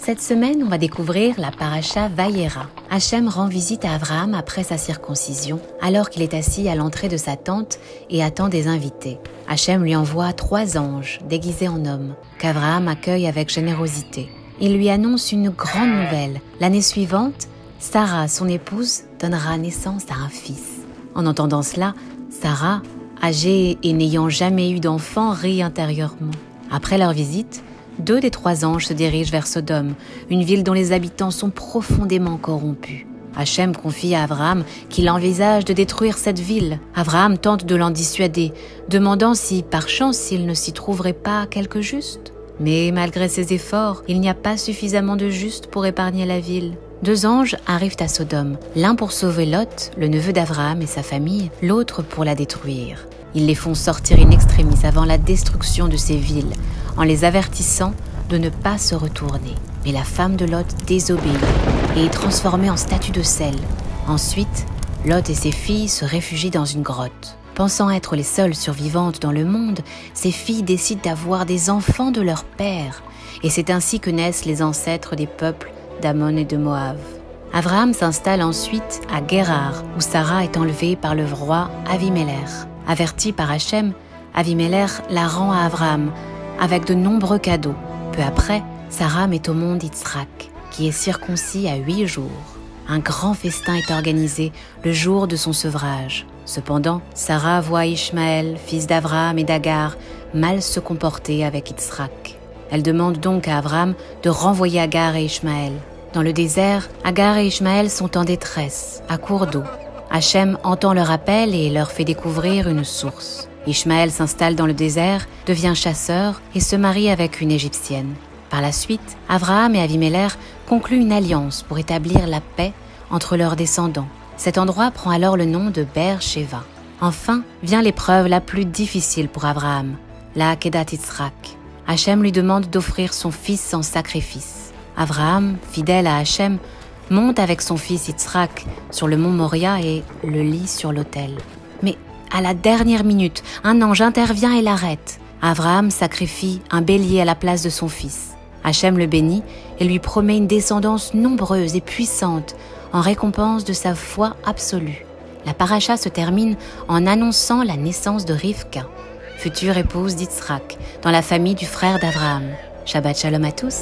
Cette semaine, on va découvrir la paracha Vayera. Hachem rend visite à Abraham après sa circoncision, alors qu'il est assis à l'entrée de sa tente et attend des invités. Hachem lui envoie 3 anges déguisés en hommes, qu'Abraham accueille avec générosité. Il lui annonce une grande nouvelle. L'année suivante, Sarah, son épouse, donnera naissance à un fils. En entendant cela, Sarah, âgée et n'ayant jamais eu d'enfant, rit intérieurement. Après leur visite, 2 des 3 anges se dirigent vers Sodome, une ville dont les habitants sont profondément corrompus. Hachem confie à Abraham qu'il envisage de détruire cette ville. Abraham tente de l'en dissuader, demandant si, par chance, il ne s'y trouverait pas quelque juste. Mais malgré ses efforts, il n'y a pas suffisamment de justes pour épargner la ville. 2 anges arrivent à Sodome, l'un pour sauver Lot, le neveu d'Abraham et sa famille, l'autre pour la détruire. Ils les font sortir in extremis avant la destruction de ces villes, en les avertissant de ne pas se retourner. Mais la femme de Lot désobéit et est transformée en statue de sel. Ensuite, Lot et ses filles se réfugient dans une grotte. Pensant être les seules survivantes dans le monde, ces filles décident d'avoir des enfants de leur père. Et c'est ainsi que naissent les ancêtres des peuples d'Ammon et de Moab. Abraham s'installe ensuite à Guérar, où Sarah est enlevée par le roi Avimelech. Averti par Hachem, Avimelech la rend à Abraham avec de nombreux cadeaux. Peu après, Sarah met au monde Yitzhak, qui est circoncis à 8 jours. Un grand festin est organisé le jour de son sevrage. Cependant, Sarah voit Ishmaël, fils d'Abraham et d'Agar, mal se comporter avec Yitzhak. Elle demande donc à Abraham de renvoyer Agar et Ishmaël. Dans le désert, Agar et Ishmaël sont en détresse, à court d'eau. Hachem entend leur appel et leur fait découvrir une source. Ishmaël s'installe dans le désert, devient chasseur et se marie avec une Égyptienne. Par la suite, Abraham et Avimelech concluent une alliance pour établir la paix entre leurs descendants. Cet endroit prend alors le nom de Beer-Sheva. Enfin, vient l'épreuve la plus difficile pour Abraham, la Akedat Yitzhak. Hachem lui demande d'offrir son fils en sacrifice. Abraham, fidèle à Hachem, monte avec son fils Yitzhak sur le mont Moria et le lit sur l'autel. Mais à la dernière minute, un ange intervient et l'arrête. Abraham sacrifie un bélier à la place de son fils. Hachem le bénit et lui promet une descendance nombreuse et puissante en récompense de sa foi absolue. La paracha se termine en annonçant la naissance de Rivka, future épouse d'Yitzhak, dans la famille du frère d'Abraham. Shabbat shalom à tous.